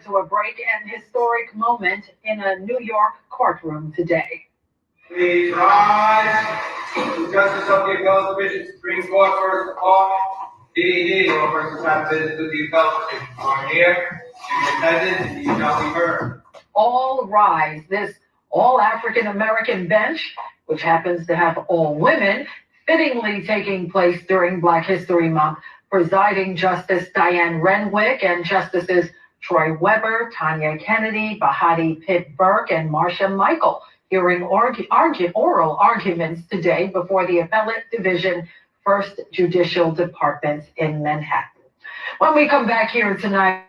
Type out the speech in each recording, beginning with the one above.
to a break and historic moment in a New York courtroom today. Please rise. The Justice of the Appellate Division Supreme Court, first of all, D.D. or persons have visited to the appellate division are here, to be attended, and you shall be heard. All rise. This all African American bench, which happens to have all women, fittingly taking place during Black History Month, presiding Justice Diane Renwick and Justices Troy Weber, Tanya Kennedy, Bahati Pitt Burke, and Marcia Michael, hearing oral arguments today before the Appellate Division, First Judicial Department in Manhattan. When we come back here tonight.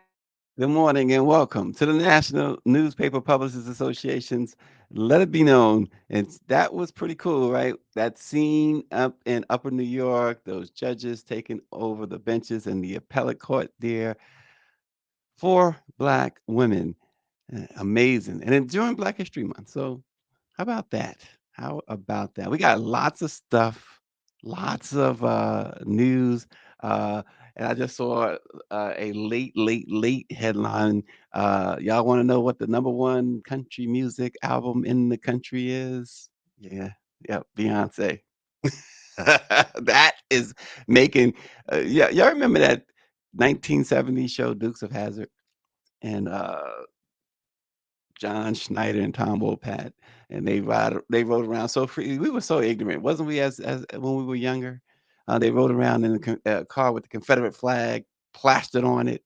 Good morning and welcome to the National Newspaper Publishers Association's Let It Be Known. And that was pretty cool, right? That scene up in Upper New York, those judges taking over the benches in the appellate court there for Black women. Amazing. And then during Black History Month. So, how about that? How about that? We got lots of stuff, lots of news. Uh, and I just saw a late headline. Y'all want to know what the number one country music album in the country is? Yeah, yeah, Beyonce. That is making. Yeah, y'all remember that 1970 show Dukes of Hazzard and John Schneider and Tom Wopat, and they rode around so free. We were so ignorant, wasn't we? As when we were younger, they rode around in a car with the Confederate flag plastered on it,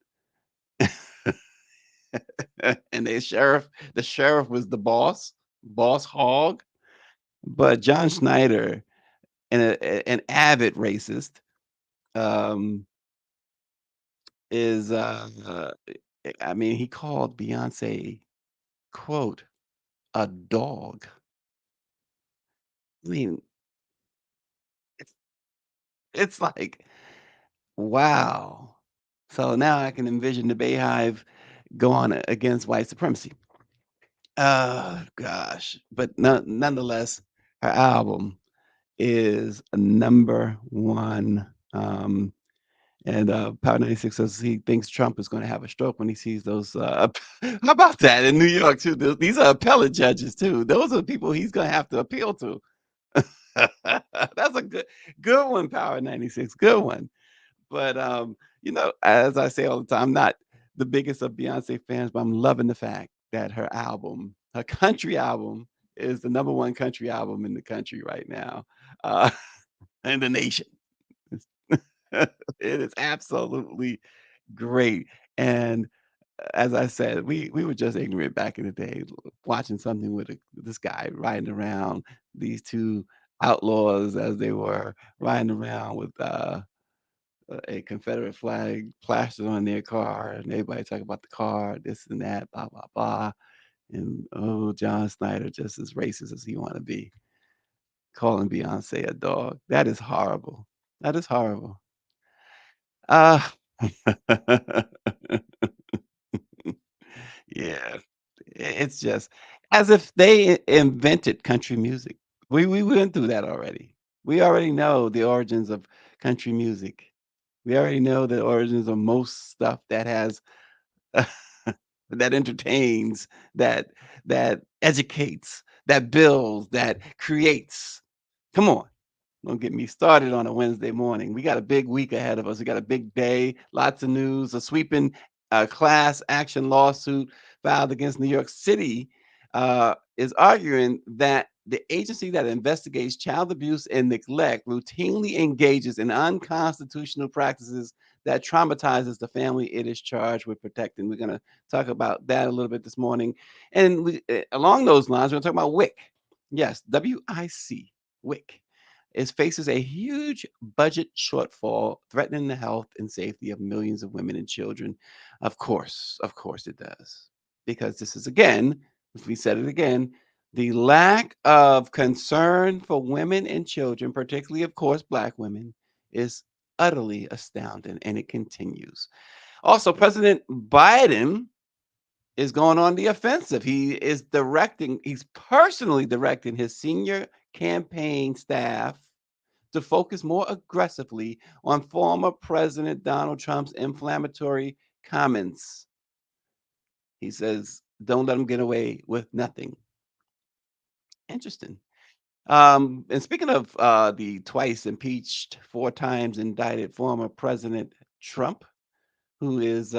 and the sheriff was the boss hog. But John Schneider, an avid racist, um, is I mean, he called Beyonce quote a dog. I mean, it's it's like wow. So now I can envision the Bayhive going against white supremacy. Gosh. But nonetheless, her album is number one. And Power 96 says he thinks Trump is going to have a stroke when he sees those. How about that in New York, too? These are appellate judges, too. Those are the people he's going to have to appeal to. That's a good one, Power 96. Good one. But as I say all the time, I'm not the biggest of Beyonce fans, but I'm loving the fact that her country album, is the number one country album in the country right now, uh, in the nation. It is absolutely great. And as I said, we were just ignorant back in the day, watching something with this guy riding around, these two outlaws as they were riding around with a Confederate flag plastered on their car, and everybody talking about the car, this and that, blah blah blah. And oh, John Snyder just as racist as he want to be, calling Beyonce a dog. That is horrible. That is horrible. Uh yeah, it's just as if they invented country music. We went through that already. We already know the origins of country music. We already know the origins of most stuff that has that entertains, that educates, that builds, that creates. Come on. Don't get me started on a Wednesday morning. We got a big week ahead of us. We got a big day, lots of news, a sweeping class action lawsuit filed against New York City is arguing that the agency that investigates child abuse and neglect routinely engages in unconstitutional practices that traumatizes the family it is charged with protecting. We're going to talk about that a little bit this morning. And along those lines, we're going to talk about WIC. Yes, WIC, WIC is faces a huge budget shortfall threatening the health and safety of millions of women and children. Of course it does. Because this is again, if we said it again, the lack of concern for women and children, particularly, of course, Black women, is utterly astounding, and it continues. Also, President Biden is going on the offensive. He's personally directing his senior campaign staff to focus more aggressively on former President Donald Trump's inflammatory comments. He says, "Don't let them get away with nothing." Interesting. And speaking of the twice impeached, 4 times indicted former President Trump, who is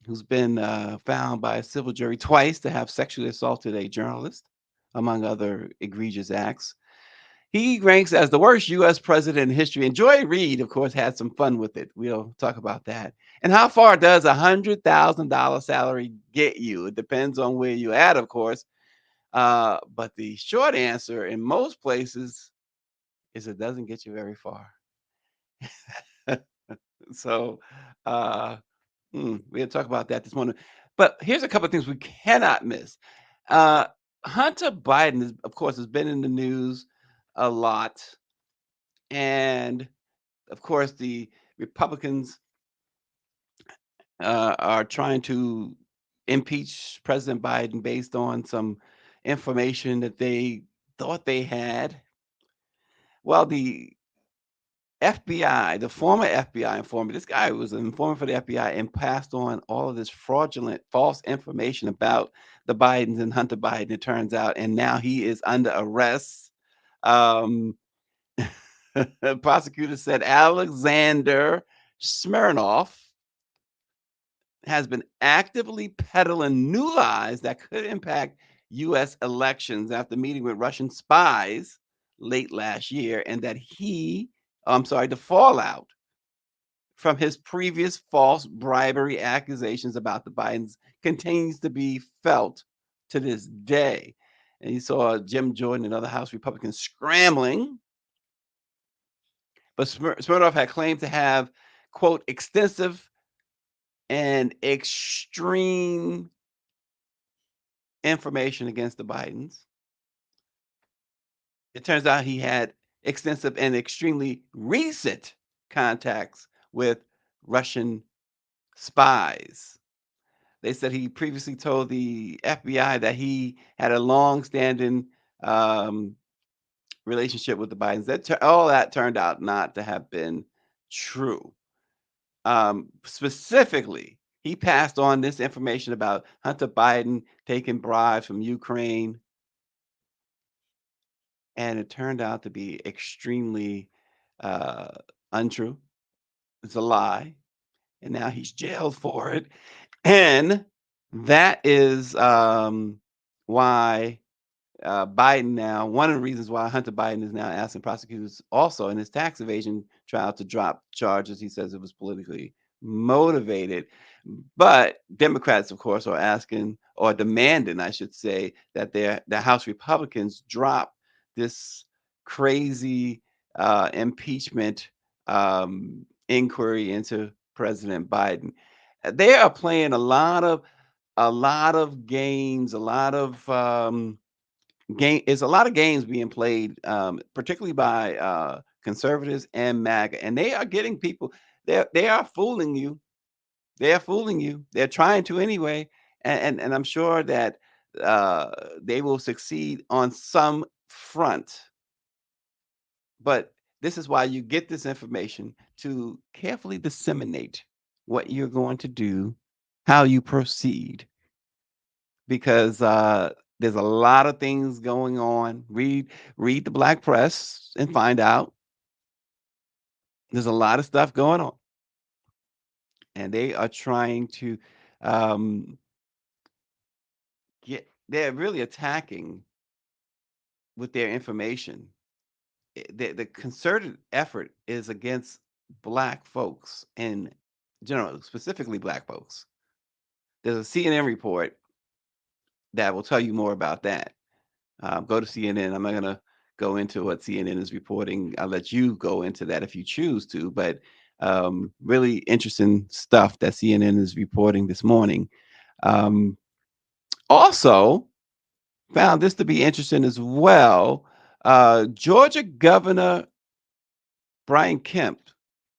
who's been found by a civil jury twice to have sexually assaulted a journalist, among other egregious acts. He ranks as the worst U.S. president in history. And Joy Reid, of course, had some fun with it. We'll talk about that. And how far does $100,000 salary get you? It depends on where you're at, of course. But the short answer in most places is it doesn't get you very far. So, uh, we'll talk about that this morning. But here's a couple of things we cannot miss. Uh, Hunter Biden, is, of course, has been in the news a lot. And of course, the Republicans are trying to impeach President Biden based on some information that they thought they had. Well, the FBI, the former FBI informant, this guy was an informant for the FBI and passed on all of this fraudulent, false information about the Bidens and Hunter Biden, it turns out. And now he is under arrest. Um, Prosecutor said Alexander Smirnov has been actively peddling new lies that could impact U.S. elections after meeting with Russian spies late last year, and that the fallout from his previous false bribery accusations about the Bidens continues to be felt to this day. And you saw Jim Jordan and other House Republicans scrambling, but Smirnov had claimed to have, quote, extensive and extreme information against the Bidens. It turns out he had extensive and extremely recent contacts with Russian spies. They said he previously told the FBI that he had a long-standing um, relationship with the Bidens. All that turned out not to have been true. Specifically, he passed on this information about Hunter Biden taking bribes from Ukraine, and it turned out to be extremely uh, untrue. It's a lie, and now he's jailed for it. And that is why Biden now, one of the reasons why Hunter Biden is now asking prosecutors also in his tax evasion trial to drop charges. He says it was politically motivated. But Democrats, of course, are asking or demanding, I should say, that the House Republicans drop this crazy impeachment inquiry into President Biden. They are playing a lot of games, a lot of a lot of games being played, particularly by conservatives and MAGA, and they are getting people. They are fooling you. They are fooling you. They're trying to anyway, and I'm sure that uh, they will succeed on some front. But this is why you get this information to carefully disseminate what you're going to do, how you proceed, because there's a lot of things going on. Read the black press and find out. There's a lot of stuff going on, and they are trying to um, get. They're really attacking with their information. The concerted effort is against black folks in general, specifically black folks. There's a CNN report that will tell you more about that. Go to CNN. I'm not going to go into what CNN is reporting. I'll let you go into that if you choose to. But really interesting stuff that CNN is reporting this morning. Um, Also, found this to be interesting as well. Georgia Governor Brian Kemp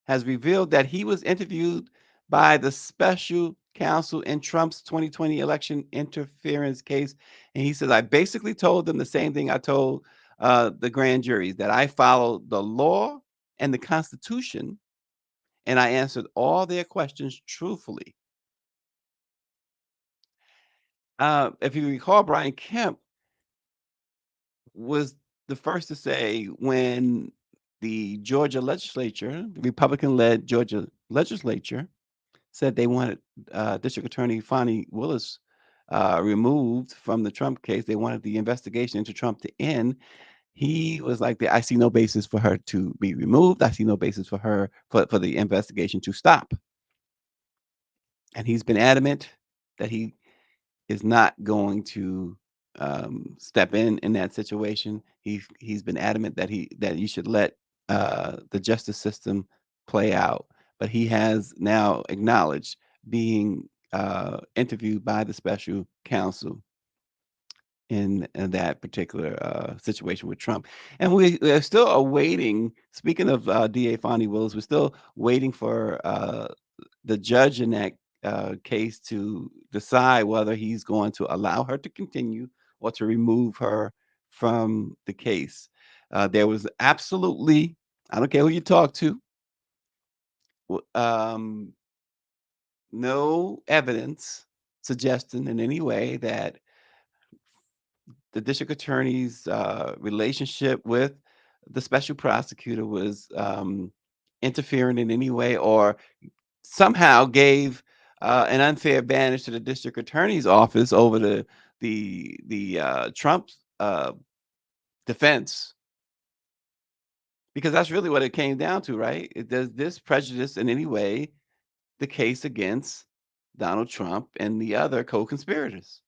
has revealed that he was interviewed by the special counsel in Trump's 2020 election interference case. And he says, I basically told them the same thing I told the grand juries, that I followed the law and the Constitution, and I answered all their questions truthfully. If you recall, Brian Kemp was the first to say when the Georgia legislature, the Republican-led Georgia legislature, said they wanted District Attorney Fonnie Willis removed from the Trump case. They wanted the investigation into Trump to end. He was like, "I see no basis for her to be removed. I see no basis for her for the investigation to stop." And he's been adamant that he is not going to step in that situation. He's been adamant that you should let the justice system play out. But he has now acknowledged being interviewed by the special counsel in that particular situation with Trump. And we're still awaiting. Speaking of DA Fonnie Willis, we're still waiting for the judge in that case to decide whether he's going to allow her to continue or to remove her from the case. There was absolutely, I don't care who you talk to, no evidence suggesting in any way that the district attorney's relationship with the special prosecutor was interfering in any way or somehow gave an unfair advantage to the district attorney's office over the Trump defense, because that's really what it came down to, right? Does this prejudice in any way the case against Donald Trump and the other co-conspirators?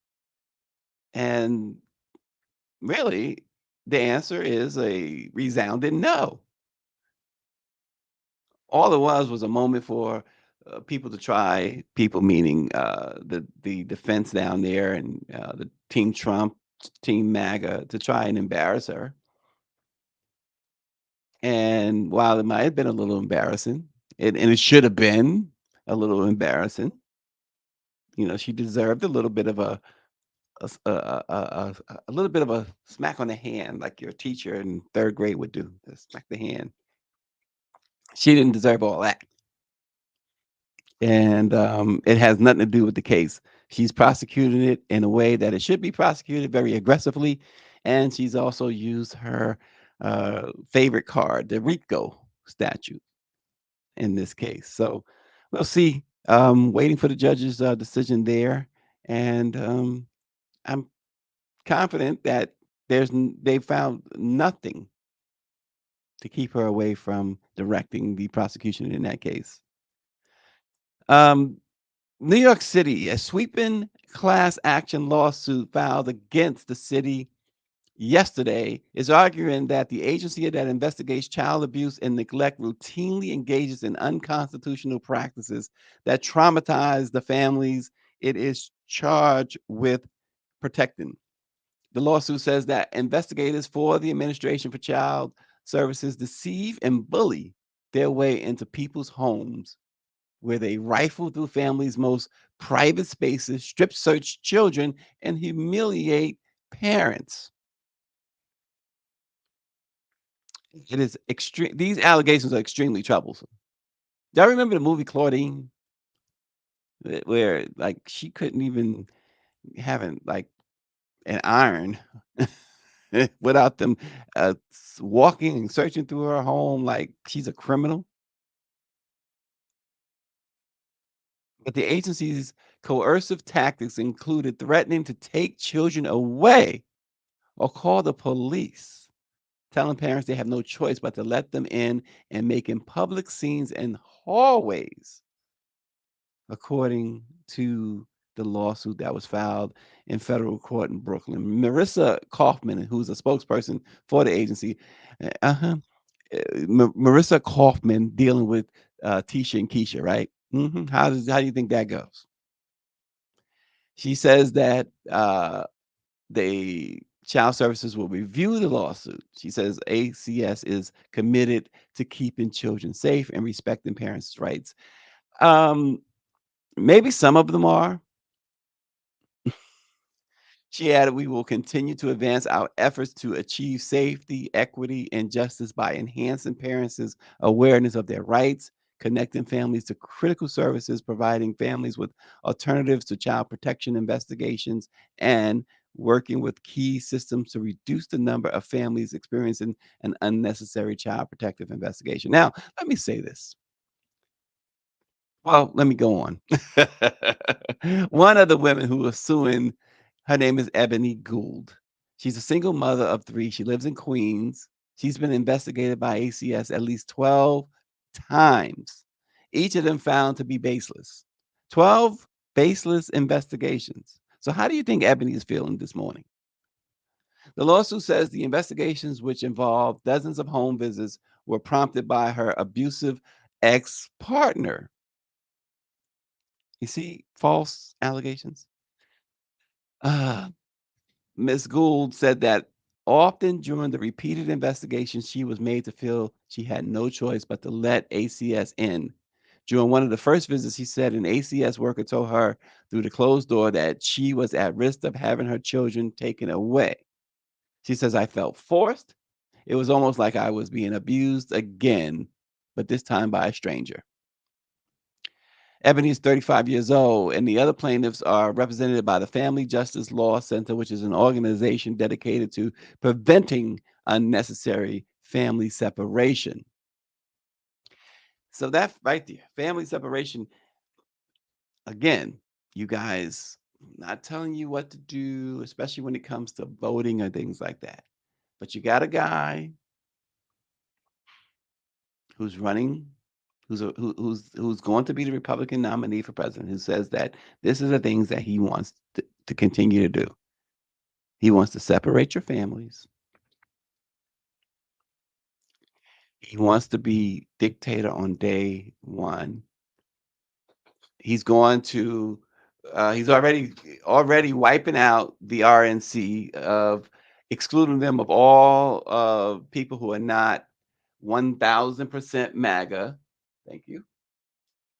And really, the answer is a resounding no. All it was a moment for people to try, people meaning the defense down there and the Team Trump, Team MAGA, to try and embarrass her. And while it might have been a little embarrassing, and it should have been a little embarrassing, she deserved a little bit of a little bit of a smack on the hand, like your teacher in third grade would do, just smack the hand. She didn't deserve all that. And it has nothing to do with the case. She's prosecuted it in a way that it should be prosecuted very aggressively, and she's also used her favorite card, the RICO statute, in this case. So we'll see. Waiting for the judge's decision there, and I'm confident that they found nothing to keep her away from directing the prosecution in that case. Um, New York City, a sweeping class action lawsuit filed against the city yesterday is arguing that the agency that investigates child abuse and neglect routinely engages in unconstitutional practices that traumatize the families it is charged with protecting. The lawsuit says that investigators for the Administration for Child Services deceive and bully their way into people's homes where they rifle through families' most private spaces, strip search children, and humiliate parents. It is extreme. These allegations are extremely troublesome. Do y'all remember the movie Claudine, where like she couldn't even have like an iron without them walking and searching through her home like she's a criminal? But the agency's coercive tactics included threatening to take children away or call the police, telling parents they have no choice but to let them in and making public scenes in hallways, according to the lawsuit that was filed in federal court in Brooklyn. Marissa Kaufman, who's a spokesperson for the agency, uh-huh, Marissa Kaufman dealing with Tisha and Keisha, right? How do you think that goes? She says that the child services will review the lawsuit. She says ACS is committed to keeping children safe and respecting parents' rights. Um, Maybe some of them are. She added, "We will continue to advance our efforts to achieve safety, equity, and justice by enhancing parents' awareness of their rights, connecting families to critical services, providing families with alternatives to child protection investigations, and working with key systems to reduce the number of families experiencing an unnecessary child protective investigation. Now, let me say this. Well, let me go on. One of the women who was suing, her name is Ebony Gould. She's a single mother of 3. She lives in Queens. She's been investigated by ACS at least 12 times, each of them found to be baseless. 12 baseless investigations. So how do you think Ebony is feeling this morning? The lawsuit says the investigations, which involved dozens of home visits, were prompted by her abusive ex-partner. You see false allegations? Uh, Ms. Gould said that often during the repeated investigations, she was made to feel she had no choice but to let ACS in. During one of the first visits, he said an ACS worker told her through the closed door that she was at risk of having her children taken away. She says, I felt forced. It was almost like I was being abused again, but this time by a stranger. Ebony is 35 years old, and the other plaintiffs are represented by the Family Justice Law Center, which is an organization dedicated to preventing unnecessary family separation. So that right there, family separation, again, you guys, not telling you what to do, especially when it comes to voting or things like that. But you got a guy who's running, who's going to be the Republican nominee for president, who says that this is the things that he wants to continue to do. He wants to separate your families. He wants to be dictator on day one. He's going to he's already wiping out the RNC of excluding them of all people who are not 1000% MAGA. Thank you.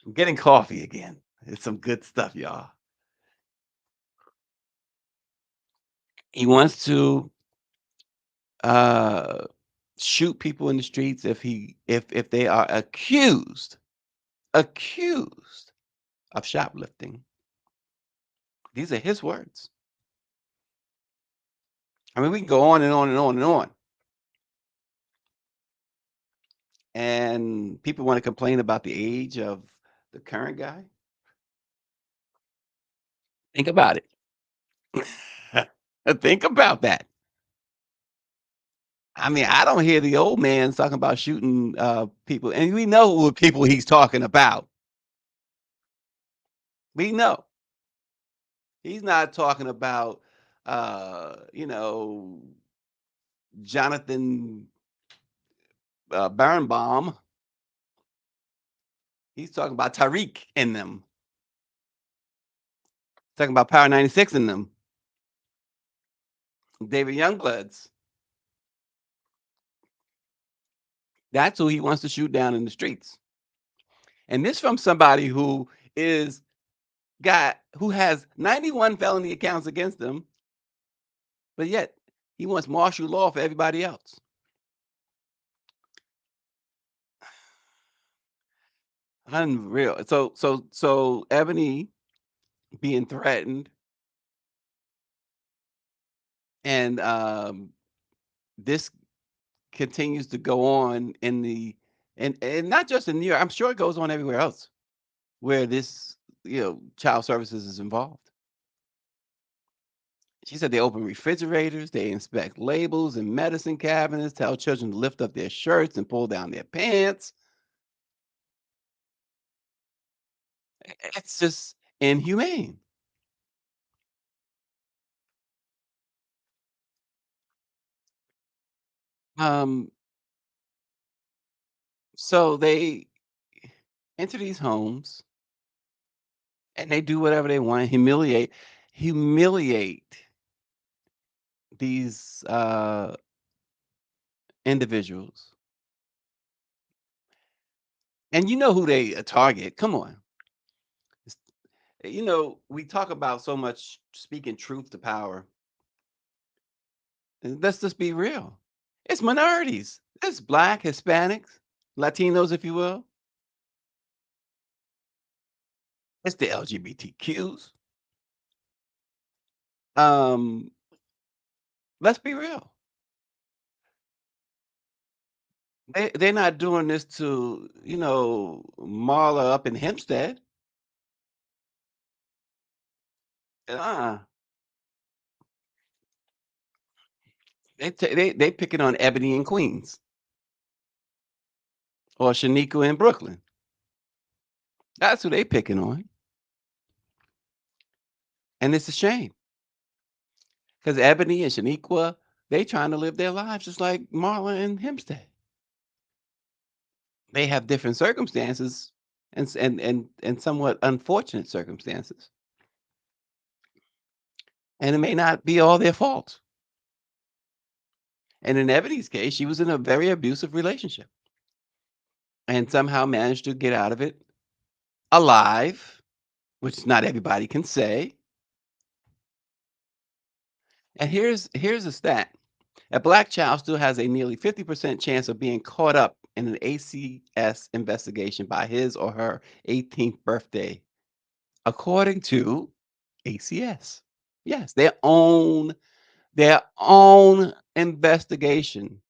I'm getting coffee again. It's some good stuff, y'all. He wants to uh shoot people in the streets if they are accused of shoplifting. These are his words. I mean, we can go on and on and on and on. And people want to complain about the age of the current guy. Think about it. Think about that. I mean, I don't hear the old man talking about shooting people, and we know what people he's talking about. We know he's not talking about, you know, Jonathan Birnbaum. He's talking about Tariq in them. Talking about Power 96 in them. David Youngbloods. That's who he wants to shoot down in the streets. And this from somebody is who has 91 felony accounts against him, but yet he wants martial law for everybody else. Unreal. So Ebony being threatened, and this continues to go on in the and not just in New York. I'm sure it goes on everywhere else where this child services is involved. She said they open refrigerators, they inspect labels and medicine cabinets, tell children to lift up their shirts and pull down their pants. It's just inhumane. Um, so they enter these homes and they do whatever they want, humiliate these individuals. And you know who they target. Come on. We talk about so much speaking truth to power. And let's just be real. It's minorities. It's Black, Hispanics, Latinos, if you will. It's the LGBTQs. Um, let's be real. They're not doing this to, Marla up in Hempstead. Uh, they picking on Ebony in Queens or Shaniqua in Brooklyn. That's who they picking on, and it's a shame because Ebony and Shaniqua, they trying to live their lives just like Marla and Hempstead. They have different circumstances and somewhat unfortunate circumstances, and it may not be all their fault. And in Ebony's case, she was in a very abusive relationship and somehow managed to get out of it alive, which not everybody can say. And here's a stat. A black child still has a nearly 50% chance of being caught up in an ACS investigation by his or her 18th birthday, according to ACS. Yes, their own investigation.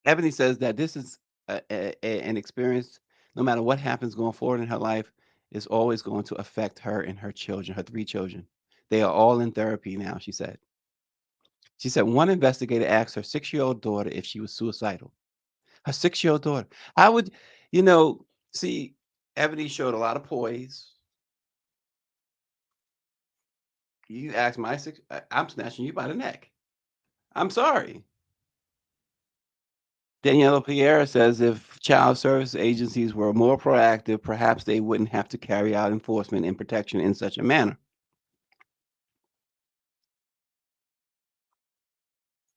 Ebony says that this is an experience, no matter what happens going forward in her life, is always going to affect her and her children, her 3 children. They are all in therapy now, she said. She said one investigator asked her 6-year-old daughter if she was suicidal. Her 6-year-old daughter. I would, you know, see, Ebony showed a lot of poise. You ask my six, I'm snatching you by the neck. I'm sorry. Daniela Pierre says if child service agencies were more proactive, perhaps they wouldn't have to carry out enforcement and protection in such a manner.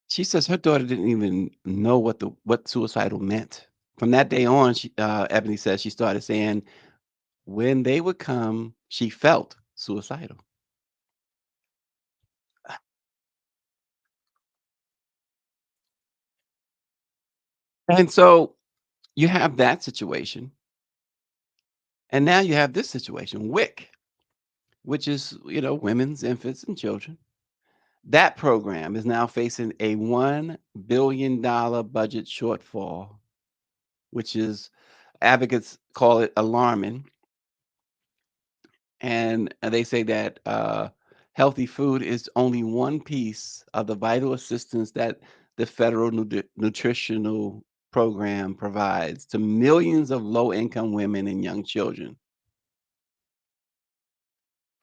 She says her daughter didn't even know what suicidal meant. From that day on, Ebony says she started saying when they would come, she felt suicidal. And so you have that situation, and now you have this situation, WIC, which is women's, infants, and children. That program is now facing a $1 billion budget shortfall, which is advocates call it alarming. And they say that healthy food is only one piece of the vital assistance that the federal nutritional program provides to millions of low income women and young children.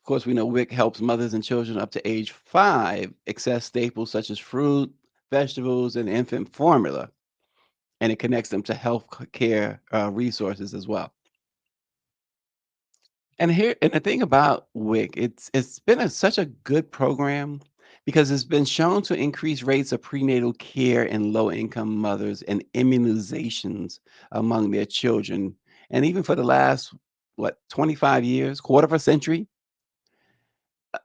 Of course, we know WIC helps mothers and children up to age 5 access staples such as fruit, vegetables, and infant formula, and it connects them to health care resources as well. And the thing about WIC, it's been such a good program because it's been shown to increase rates of prenatal care in low income mothers and immunizations among their children. And even for the last, what, 25 years, quarter of a century,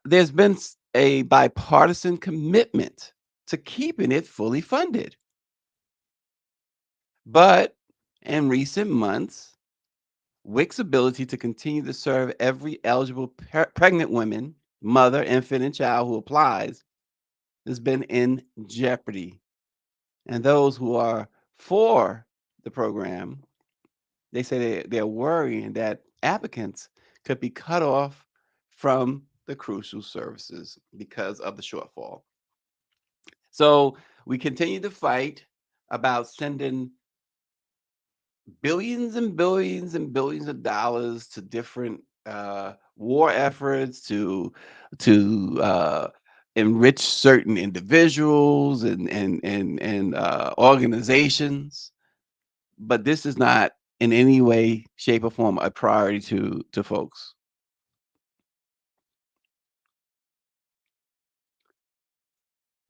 there's been a bipartisan commitment to keeping it fully funded. But in recent months, WIC's ability to continue to serve every eligible pregnant woman, mother, infant, and child who applies has been in jeopardy. And those who are for the program, they say they're worrying that applicants could be cut off from the crucial services because of the shortfall. So we continue to fight about sending billions and billions and billions of dollars to different war efforts to enrich certain individuals and organizations, but this is not in any way, shape, or form a priority to folks.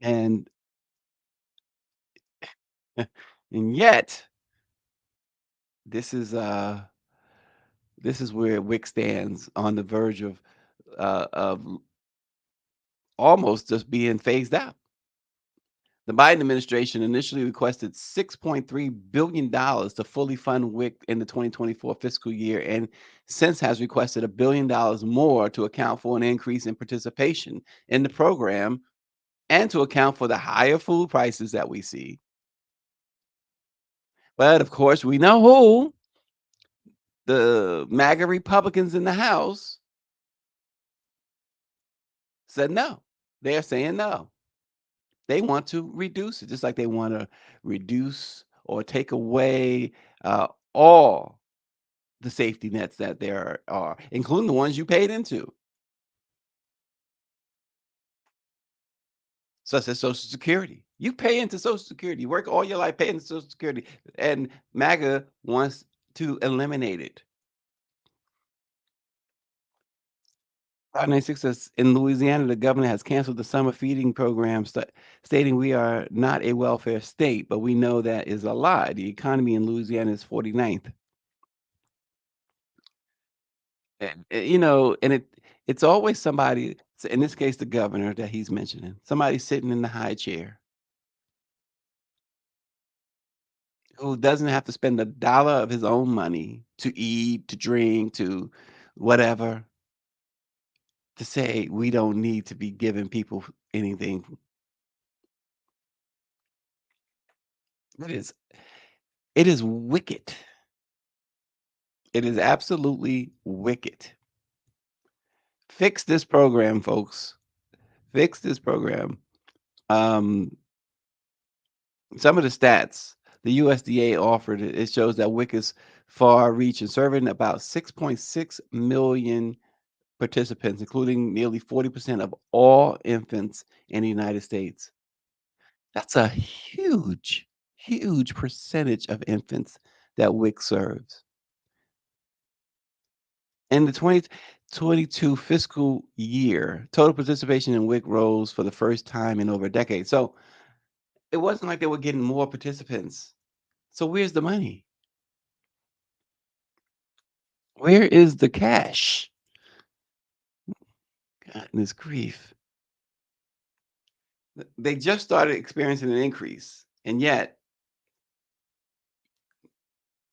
And and yet, this is uh this is where WIC stands on the verge of almost just being phased out. The Biden administration initially requested $6.3 billion to fully fund WIC in the 2024 fiscal year, and since has requested $1 billion more to account for an increase in participation in the program and to account for the higher food prices that we see. But of course, we know who the MAGA Republicans in the House said no. They're saying no. They want to reduce it, just like they want to reduce or take away all the safety nets that there are, including the ones you paid into, such as Social Security. You pay into Social Security. You work all your life paying into Social Security, and MAGA wants to eliminate it. 596 says in Louisiana, the governor has canceled the summer feeding program, stating we are not a welfare state, but we know that is a lie. The economy in Louisiana is 49th. And it's always somebody, so in this case, the governor that he's mentioning, somebody sitting in the high chair who doesn't have to spend a dollar of his own money to eat, to drink, to whatever, to say we don't need to be giving people anything. It is it is wicked. It is absolutely wicked. Fix this program, folks. Fix this program. Um, some of the stats the USDA offered, it shows that WIC is far reach and serving about 6.6 million participants, including nearly 40% of all infants in the United States. That's a huge, huge percentage of infants that WIC serves. In the 2022 fiscal year, total participation in WIC rose for the first time in over a decade. So it wasn't like they were getting more participants. So where's the money? Where is the cash? Goodness grief. They just started experiencing an increase, and yet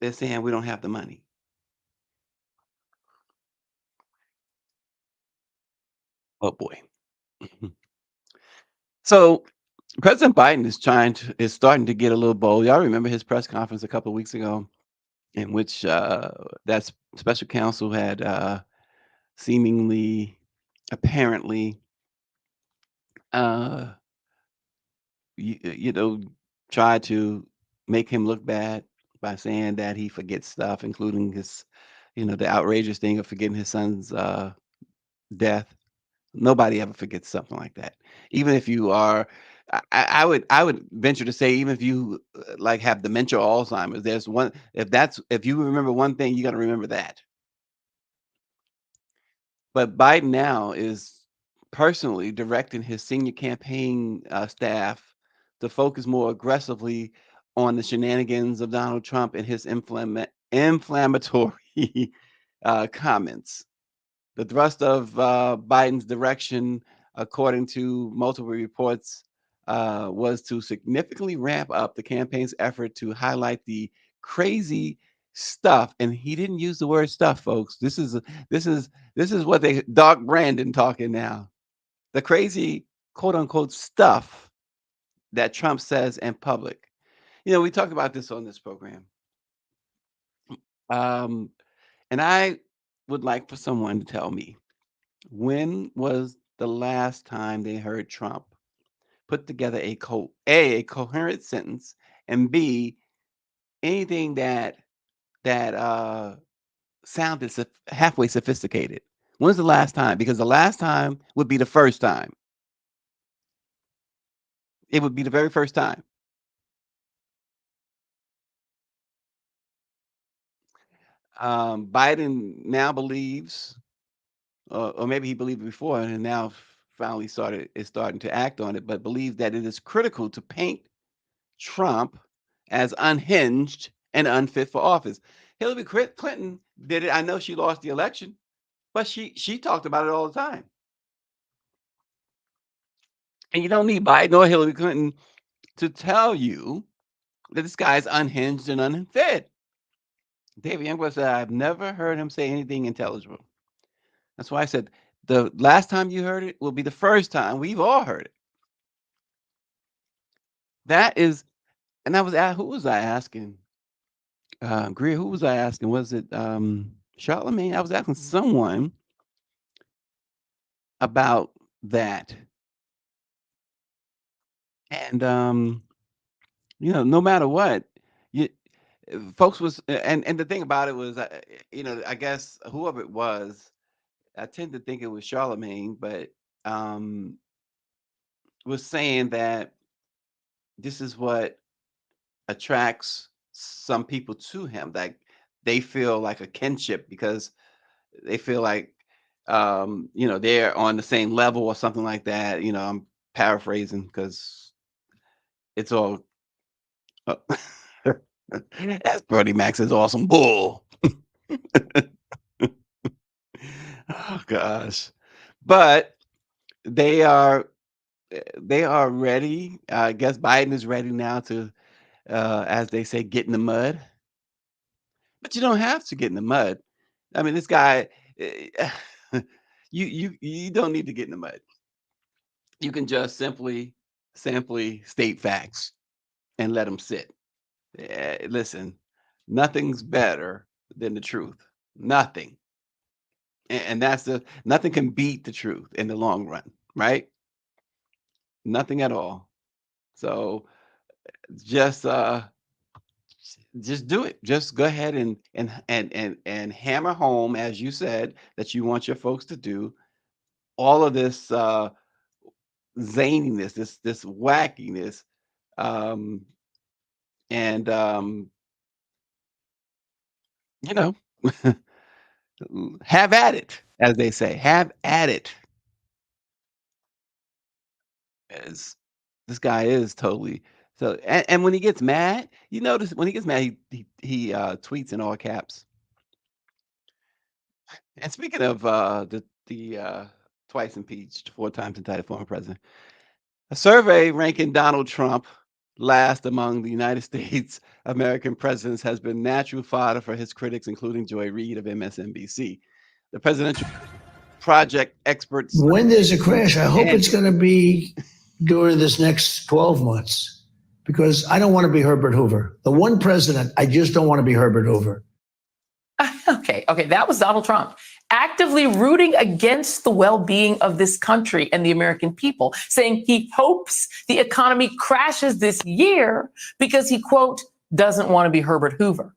they're saying we don't have the money. Oh boy. So President Biden is starting to get a little bold. Y'all remember his press conference a couple of weeks ago in which that special counsel had seemingly, apparently, uh, you know, tried to make him look bad by saying that he forgets stuff, including the outrageous thing of forgetting his son's death. Nobody ever forgets something like that. Even if you are, I would venture to say, even if you like have dementia or Alzheimer's, there's one. If you remember one thing, you got to remember that. But Biden now is personally directing his senior campaign staff to focus more aggressively on the shenanigans of Donald Trump and his inflammatory comments. The thrust of Biden's direction, according to multiple reports, was to significantly ramp up the campaign's effort to highlight the crazy stuff. And he didn't use the word stuff, folks. This is what they Doc Brandon talking now. The crazy quote unquote stuff that Trump says in public. We talked about this on this program. Um, and I would like for someone to tell me, when was the last time they heard Trump put together a coherent sentence, and B, anything that sounded halfway sophisticated? When's the last time? Because the last time would be the first time. It would be the very first time. Biden now believes, or maybe he believed before, and now finally is starting to act on it, but believes that it is critical to paint Trump as unhinged and unfit for office. Hillary Clinton did it. I know she lost the election, but she talked about it all the time. And you don't need Biden or Hillary Clinton to tell you that this guy is unhinged and unfed. David Youngblood said, I've never heard him say anything intelligible. That's why I said the last time you heard it will be the first time we've all heard it. That is, and I was who was I asking? Greer, who was I asking? Was it Charlemagne? I was asking someone about that. And no matter what, you folks was and the thing about it was I guess whoever it was, I tend to think it was Charlemagne, but um was saying that this is what attracts some people to him, that they feel like a kinship because they feel like they're on the same level or something like that. I'm paraphrasing because it's all that's Bernie Mac's awesome bull. Oh gosh. But they are ready. I guess Biden is ready now to as they say, get in the mud. But you don't have to get in the mud. I mean, this guy, eh, you don't need to get in the mud. You can just simply state facts and let them sit. Listen, nothing's better than the truth. Nothing, and that's nothing can beat the truth in the long run, right? Nothing at all. So just just do it. Just go ahead and hammer home, as you said, that you want your folks to do all of this zaniness, this wackiness, um, and you know, have at it, as they say. Have at it. As this guy is totally so, and when he gets mad, you notice when he gets mad, he tweets in all caps. And speaking of the twice impeached, 4 times indicted former president, a survey ranking Donald Trump last among the United States American presidents has been natural fodder for his critics, including Joy Reid of MSNBC. The Presidential Project experts When there's a crash, I hope and it's going to be during this next 12 months because I don't want to be Herbert Hoover. The one president, I just don't want to be Herbert Hoover. Okay, that was Donald Trump actively rooting against the well-being of this country and the American people, saying he hopes the economy crashes this year because he, quote, doesn't want to be Herbert Hoover.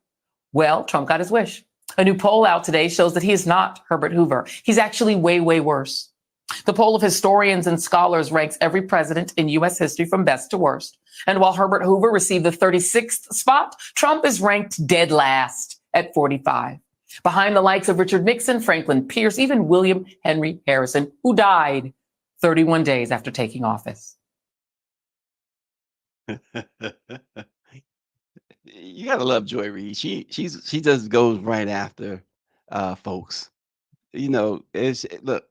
Well, Trump got his wish. A new poll out today shows that he is not Herbert Hoover. He's actually way, way worse. The poll of historians and scholars ranks every president in U.S. history from best to worst. And while Herbert Hoover received the 36th spot, Trump is ranked dead last at 45. Behind the likes of Richard Nixon, Franklin Pierce, even William Henry Harrison, who died 31 days after taking office. You gotta love Joy Reid. She just goes right after folks. Look,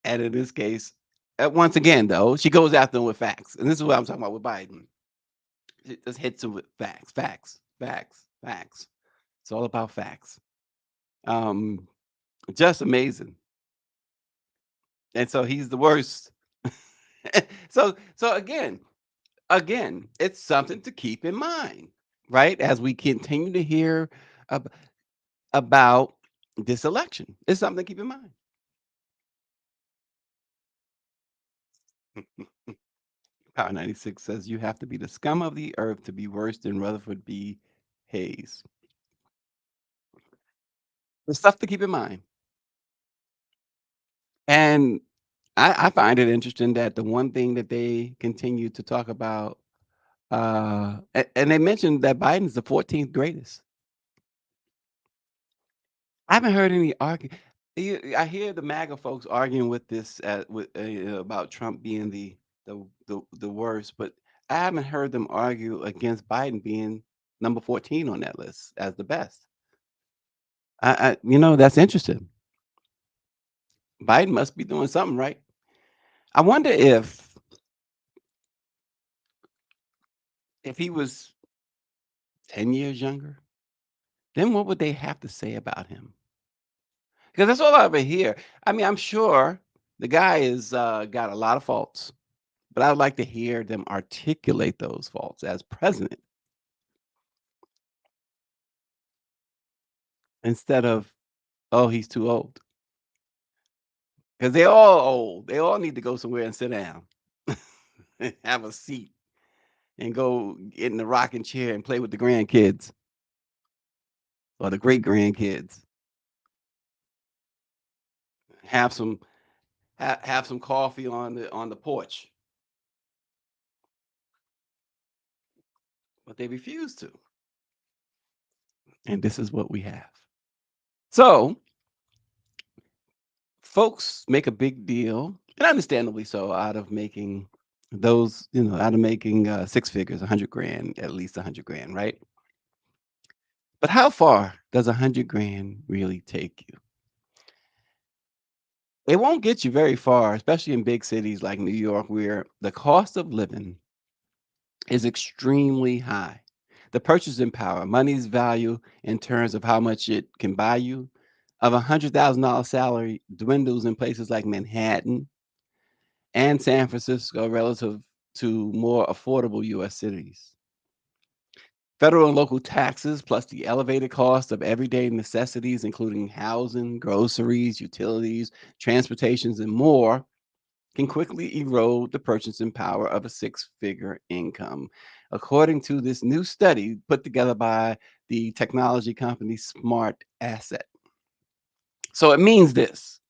and in this case, once again though, she goes after them with facts, and this is what I'm talking about with Biden. It just hits them with facts, facts, facts, facts. It's all about facts. Um, just amazing. And so he's the worst. So again, it's something to keep in mind, right? As we continue to hear ab- about this election, it's something to keep in mind. Power 96 says you have to be the scum of the earth to be worse than Rutherford B. Hayes. The stuff to keep in mind. And I find it interesting that the one thing that they continue to talk about, and they mentioned that Biden's the 14th greatest. I haven't heard any argue. I hear the MAGA folks arguing with this about Trump being the worst, but I haven't heard them argue against Biden being number 14 on that list as the best. That's interesting. Biden must be doing something right. I wonder if if he was 10 years younger, then what would they have to say about him? Because that's all I ever hear. I mean, I'm sure the guy is got a lot of faults, but I would like to hear them articulate those faults as president instead of, oh, he's too old. Because they're all old. They all need to go somewhere and sit down and have a seat and go get in the rocking chair and play with the grandkids or the great grandkids. Have some have some coffee on the porch. But they refuse to. And this is what we have. So folks make a big deal, and understandably so, out of making those, out of making six figures, 100 grand, at least 100 grand, right? But how far does 100 grand really take you? It won't get you very far, especially in big cities like New York, where the cost of living is extremely high. The purchasing power, money's value in terms of how much it can buy you, of $100,000 salary dwindles in places like Manhattan and San Francisco relative to more affordable US cities. Federal and local taxes, plus the elevated cost of everyday necessities, including housing, groceries, utilities, transportations, and more, can quickly erode the purchasing power of a six-figure income. According to this new study put together by the technology company Smart Asset. So it means this: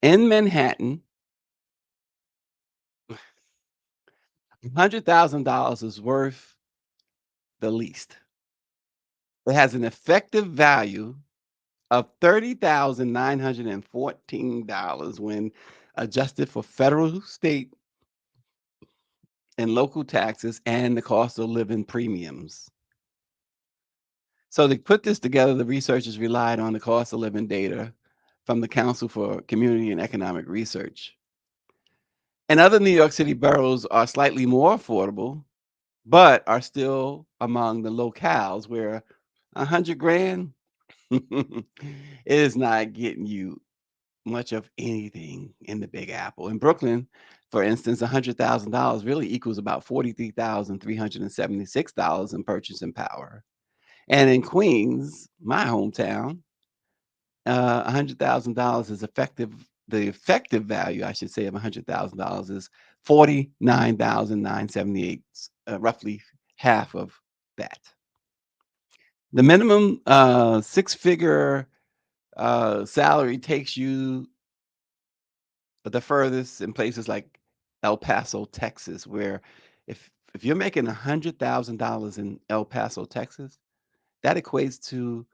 in Manhattan, $100,000 is worth the least. It has an effective value of $30,914 when adjusted for federal, state, and local taxes and the cost of living premiums. So to put this together, the researchers relied on the cost of living data from the Council for Community and Economic Research. And other New York City boroughs are slightly more affordable, but are still among the locales where 100 grand is not getting you much of anything in the Big Apple. In Brooklyn, for instance, $100,000 really equals about $43,376 in purchasing power. And in Queens, my hometown, $100,000 is effective. The effective value, I should say, of $100,000 is 49,978, roughly half of that. The minimum six-figure salary takes you the furthest in places like El Paso, Texas, where if you're making $100,000 in El Paso, Texas, that equates to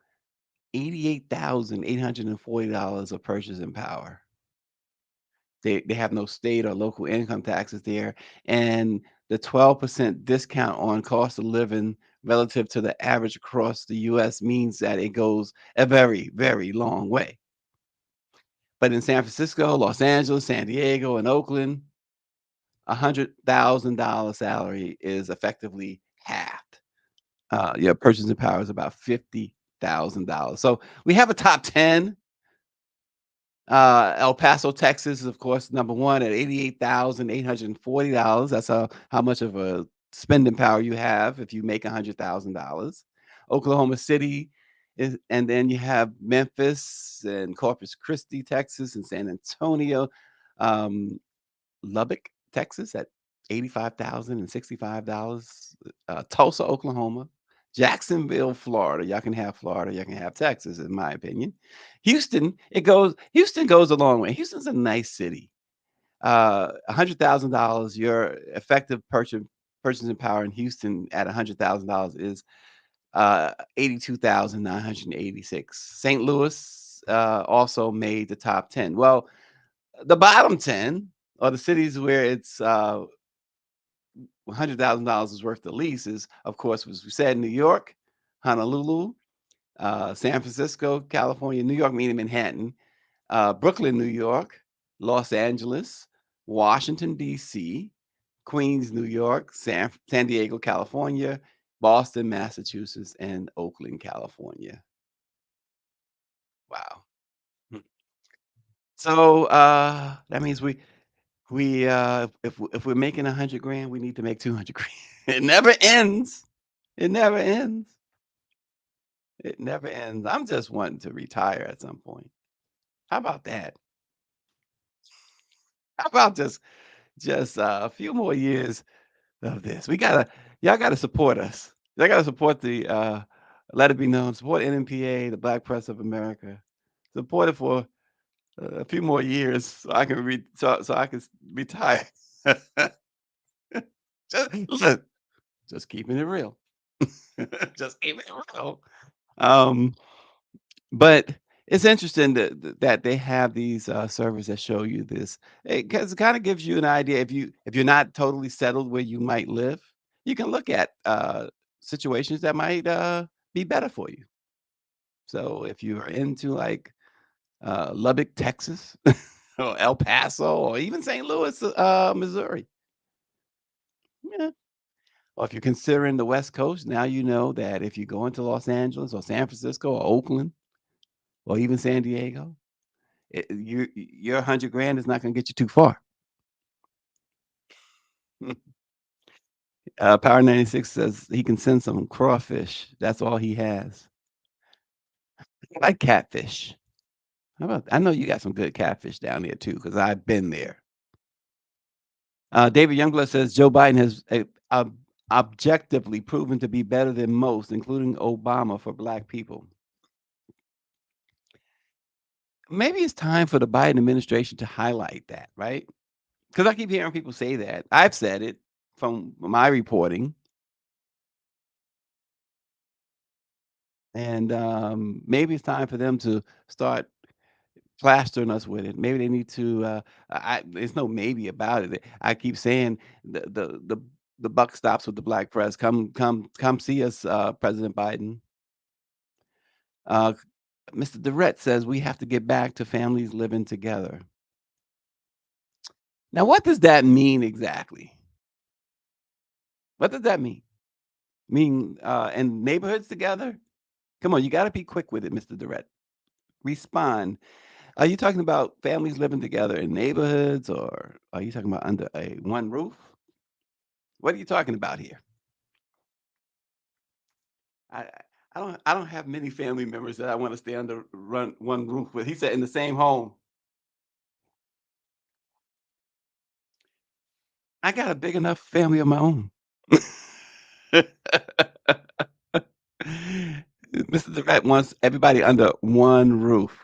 $88,840 of purchasing power. They have no state or local income taxes there, and the 12% discount on cost of living relative to the average across the US means that it goes a very, very long way. But in San Francisco, Los Angeles, San Diego, and Oakland, $100,000 salary is effectively halved. Your purchasing power is about $50,000. So we have a top 10. El Paso, Texas is, of course, number one at $88,840. That's how much of a spending power you have if you make $100,000. Oklahoma City is, and then you have Memphis and Corpus Christi, Texas, and San Antonio. Lubbock, Texas at $85,065. Tulsa, Oklahoma. Jacksonville, Florida. Y'all can have Florida. Y'all can have Texas, in my opinion. Houston goes a long way. Houston's a nice city. $100,000, your effective purchasing power in Houston at $100,000 is 82,986. St. Louis also made the top 10. Well, the bottom 10 are the cities where it's $100,000 is worth the least is, of course, as we said, New York, Honolulu, San Francisco, California, New York, meaning Manhattan, Brooklyn, New York, Los Angeles, Washington, D.C., Queens, New York, San Diego, California, Boston, Massachusetts, and Oakland, California. Wow. Hmm. So that means we if we're making 100 grand, we need to make 200 grand. It never ends. It never ends. It never ends. I'm just wanting to retire at some point. How about that? How about just a few more years of this? Y'all gotta support us. Y'all gotta support the let it be known, support NMPA, the Black Press of America. Support it for a few more years so I can so I can retire. just, look, just keeping it real. Just keeping it real. Um, but it's interesting that they have these servers that show you this. It kind of gives you an idea if you're not totally settled where you might live, you can look at situations that might be better for you. So if you're into like Lubbock, Texas, or El Paso, or even St. Louis, Missouri, yeah. Or if you're considering the West Coast, now you know that if you go into Los Angeles or San Francisco or Oakland or even San Diego, your 100 grand is not going to get you too far. Power 96 says he can send some crawfish. That's all he has. I like catfish. How about? I know you got some good catfish down there too, because I've been there. David Youngblood says Joe Biden has objectively proven to be better than most, including Obama, for Black people. Maybe it's time for the Biden administration to highlight that, right? Because I keep hearing people say that. I've said it from my reporting. And maybe it's time for them to start plastering us with it. Maybe they need to. There's no maybe about it. I keep saying the buck stops with the Black press. Come see us, President Biden. Uh, Mr. Durrett says we have to get back to families living together. Now, what does that mean exactly? What does that mean? Mean in neighborhoods together? Come on, you got to be quick with it, Mr. Durrett. Respond. Are you talking about families living together in neighborhoods, or are you talking about under a one roof? What are you talking about here? I I don't have many family members that I want to stay under one roof with. He said in the same home. I got a big enough family of my own. Mr. Durrett wants everybody under one roof.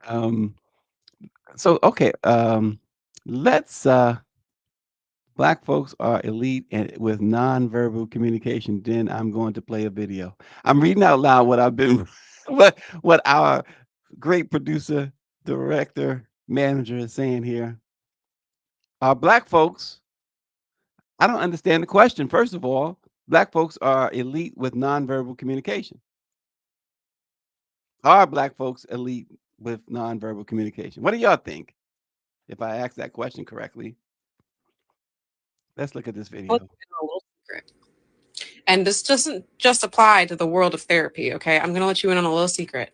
Um, so okay, let's Black folks are elite with nonverbal communication. Then I'm going to play a video. I'm reading out loud what I've been, what our great producer, director, manager is saying here. Are Black folks? I don't understand the question. First of all, Black folks are elite with nonverbal communication. Are Black folks elite with nonverbal communication? What do y'all think? If I ask that question correctly, let's look at this Let video. you in on a little secret. And this doesn't just apply to the world of therapy, okay? I'm going to let you in on a little secret.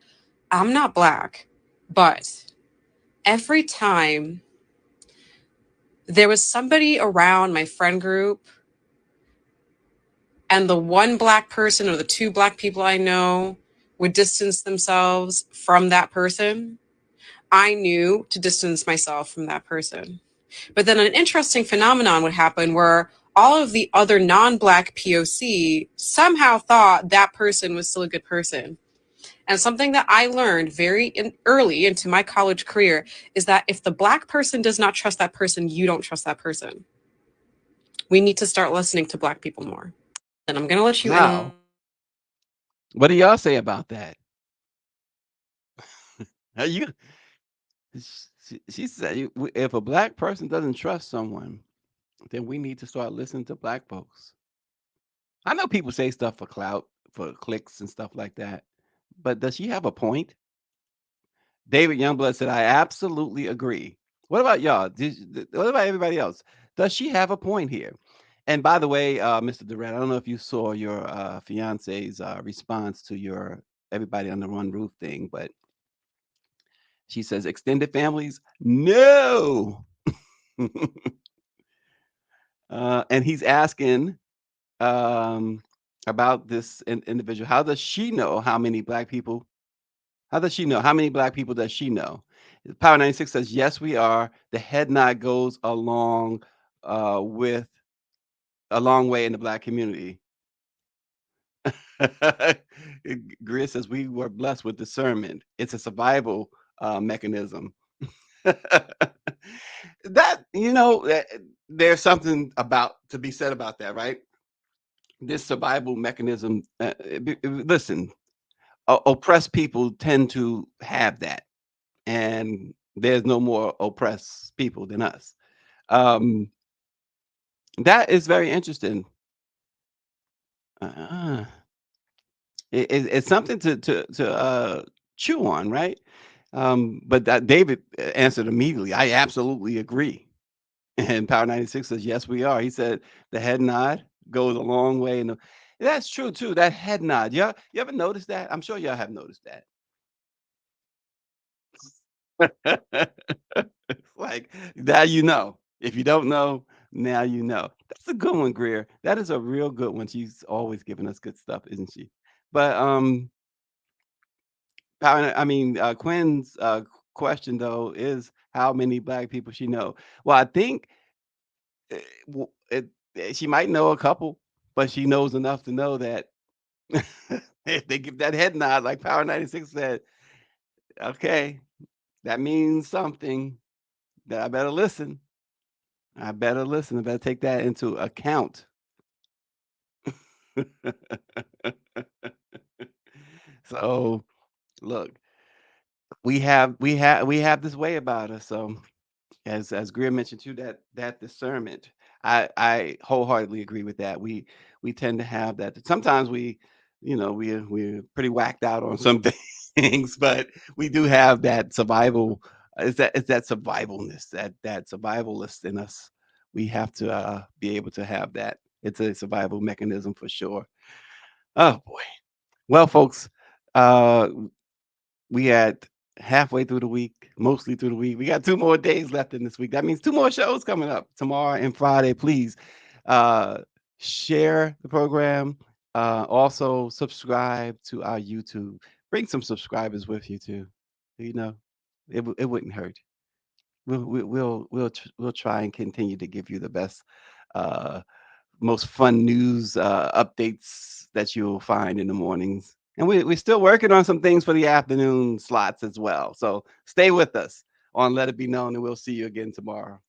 I'm not Black, but every time there was somebody around my friend group and the one Black person or the two Black people I know would distance themselves from that person, I knew to distance myself from that person. But then an interesting phenomenon would happen where all of the other non-Black POC somehow thought that person was still a good person. And something that I learned very early into my college career is that if the Black person does not trust that person, you don't trust that person. We need to start listening to Black people more. And I'm going to let you in. Wow. What do y'all say about that? Are you? She said, if a Black person doesn't trust someone, then we need to start listening to Black folks. I know people say stuff for clout, for clicks and stuff like that, but does she have a point? David Youngblood said, I absolutely agree. What about y'all? What about everybody else? Does she have a point here? And by the way, Mr. Durant, I don't know if you saw your fiance's response to your everybody on the one roof thing, but she says extended families, no. And he's asking about this individual. How does she know how many black people? How does she know? How many black people does she know? Power 96 says, yes, we are. The head nod goes along with a long way in the black community. Greer says, we were blessed with discernment. It's a survival mechanism. That, there's something to be said about that, right? This survival mechanism. Listen, oppressed people tend to have that, and there's no more oppressed people than us. That is very interesting. It's something to chew on, right? But that David answered immediately. I absolutely agree. And Power 96 says, yes, we are. He said the head nod goes a long way. And that's true too. That head nod. Yeah, you ever noticed that? I'm sure y'all have noticed that. Like, now you know. If you don't know, now you know. That's a good one, Greer. That is a real good one. She's always giving us good stuff, isn't she? But Quinn's question though is how many black people she know. Well, I think she might know a couple, but she knows enough to know that if they give that head nod, like Power 96 said, okay, that means something. That I better listen. I better take that into account. So look, we have this way about us. So as Greer mentioned too, that discernment, I wholeheartedly agree with that. We tend to have that. Sometimes we're pretty whacked out on some things, but we do have that survival. It's that survivalness, that survivalist in us. We have to be able to have that. It's a survival mechanism for sure. Oh boy. Well, folks, uh, we had halfway through the week, mostly through the week. We got 2 more days left in this week. That means 2 more shows coming up tomorrow and Friday. Please uh, share the program. Also subscribe to our YouTube. Bring some subscribers with you too. You know, it wouldn't hurt. We'll try and continue to give you the best, uh, most fun news updates that you'll find in the mornings. And we're still working on some things for the afternoon slots as well. So stay with us on Let It Be Known, and we'll see you again tomorrow.